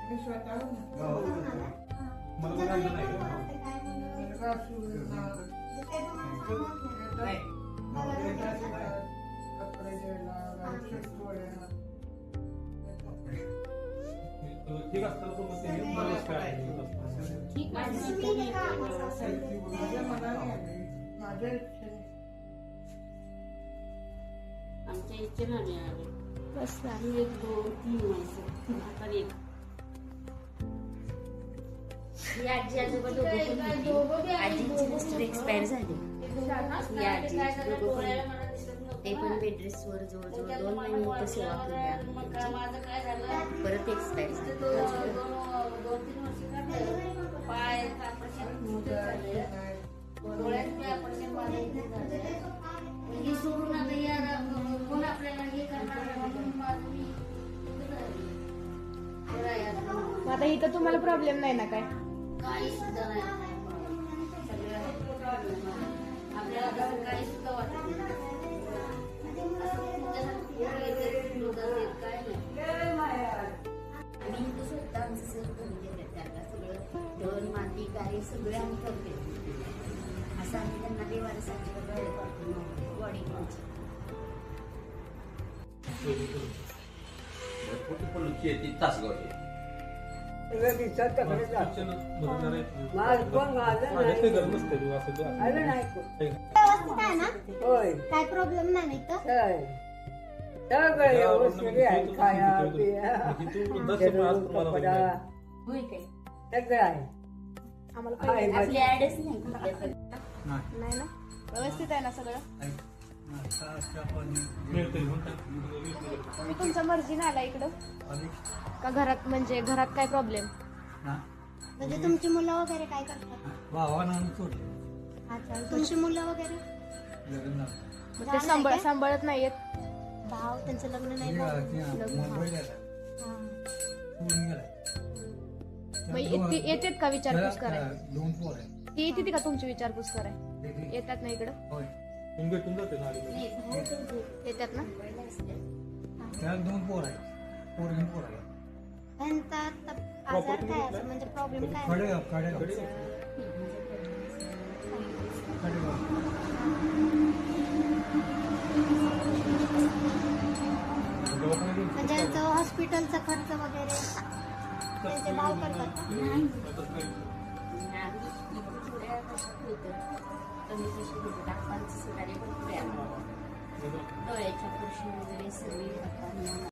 मी स्वतःहून मला बघायचं नाही का? कपडे द्यायला ठीक असतं तर मग ते बरेच काय आहे. माझ्या इच्छेने आमच्या इच्छेला नाही आले. बस आम्ही 1 2 3 माणसं आता एक ही आजी आजोबा दोघं पण होती. आजीची मिस्टर एक्सपायर झाले. ही आजी दोघं पण ते पण बेड रेस्टवर जवळजवळ 2 महिने इथं सेवा केली आम्ही त्यांची. परत एक्सपायर झाले. 2-3 वर्ष पाय ऑपरेशन डोळ्यात ऑपरेशन हे सोडून आता या कोण आपल्याला हे करणार म्हणून मी आता इथं तुम्हाला प्रॉब्लेम नाही ना काय? काही सुद्धा नाही. आपल्याला कसं काही सुद्धा वाटत नाही. काय नाही. आम्ही इथं स्वतः आमचं सर करून देतात त्यांना सगळं धन माती कार्य सगळे आम्ही करते. असं आम्ही त्यांना देवाला सांगितलं बॉडी शेती तासगावची काय प्रॉब्लेम नाही तर होय काय आम्हाला आपली ऍडच नाही नाही ना? व्यवस्थित आहे ना सगळं? तुम्ही तुमच्या मर्जीने आला इकडं का घरात? म्हणजे घरात काय प्रॉब्लेम? म्हणजे तुमची मुलं वगैरे काय करतात? अच्छा, तुमची मुलं वगैरे मग ते सांभाळत नाहीयेत? भाव त्यांचं लग्न नाही झालं. मग येतात का विचारपूस करायला? ती येते का तुमची विचारपूस करायला? येतात ना इकडं? भेटून जाते ना येतात ना? त्यांचा आजार काय असं म्हणजे प्रॉब्लेम काय? म्हणजे यांचं हॉस्पिटलचा खर्च वगैरे त्यांचे भाव करतात का? डोळ्याच्या ऑपरेशन वगैरे सगळी